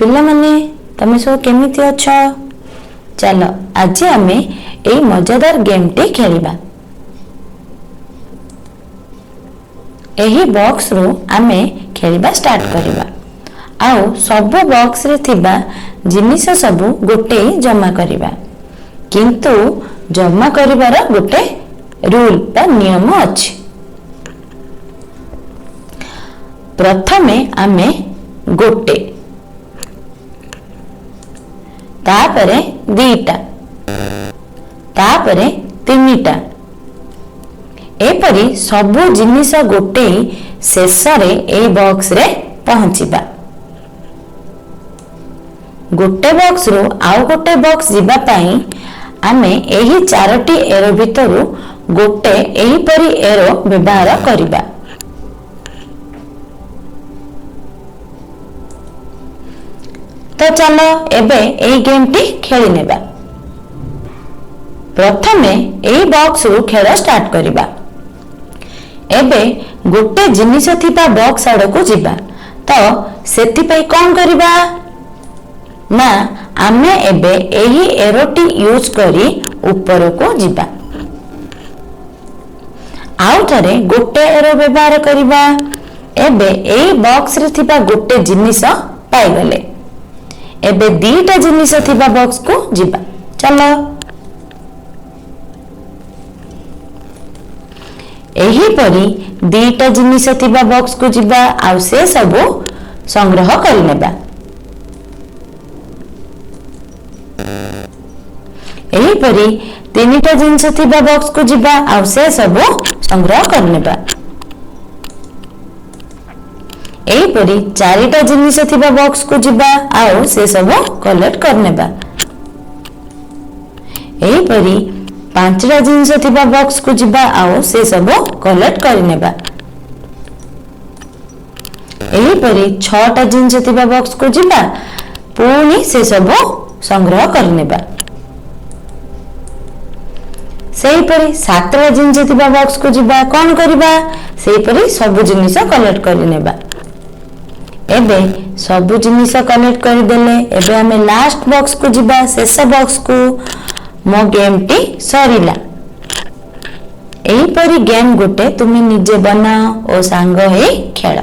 पिलामाने तमे सब केमिति अछ? चलो आज आमे एई मजादार गेम टी खेलिबा। एही बॉक्स रो आमे खेलिबा स्टार्ट करिबा। आउ सब बॉक्स रे थिबा जिनिस सब गोटे जमा करिबा, किंतु जमा करिबार गोटे रूल बा नियम अछि। प्रथमे आमे गोटे, तापरे दीटा, तापरे तीनिटा, एपरी सबु जिनिस गोटे शेष रे ए बॉक्स रे पहुंचीबा। गोटे बॉक्स रो आउ गोटे बॉक्स जीवा पाई आमे एही चारोटी एरो भितरु गोटे एही परी एरो व्यवहार करिबा। तो चलो एबे एही गेम टी खेली नेबा। प्रथमे एही बॉक्स रो खेल स्टार्ट करिबा। एबे गोटे जिनिस थिबा बॉक्स आड़ को जीवा, तो सेति पई कोन करिबा ना आमे एबे एही एरोटी यूज करी ऊपर को जीवा। आउ थरे गोटे एरो व्यवहार करिबा। एबे एही बॉक्स रे थिबा गोटे जिनिस पाई गले। एबे दीटा जिनिस थिबा बॉक्स को जीवा। चलो एही परी दीटा जिनिस थिबा बॉक्स को जीवा आउ से सब संग्रह करि नेबा। एही परी तीनिटा जिनिस थिबा बॉक्स को जीवा आउ से सब संग्रह करि नेबा। एही परी चारिटा जिनिस थिबा बॉक्स को जीवा आउ से सब कलेक्ट कर नेबा। एही परी पांचटा जिनिस थिबा बॉक्स को जीवा आउ से सब कलेक्ट कर नेबा। एही परी छटा जिनिस थिबा बॉक्स को जीवा पुणी से सब संग्रह कर नेबा। सेही परी सातटा जिनिस थिबा बॉक्स को जीवा कोन करबा, सेही परी सब जिनिस कलेक्ट कर नेबा। एबे सब जिनिस कलेक्ट कर देले। एबे हमें लास्ट बॉक्स को जीवा, शेष बॉक्स को। मो गेम टी सरीला। एही परी गेम गोटे तुमे निजे बनाओ और सांग हे खेल।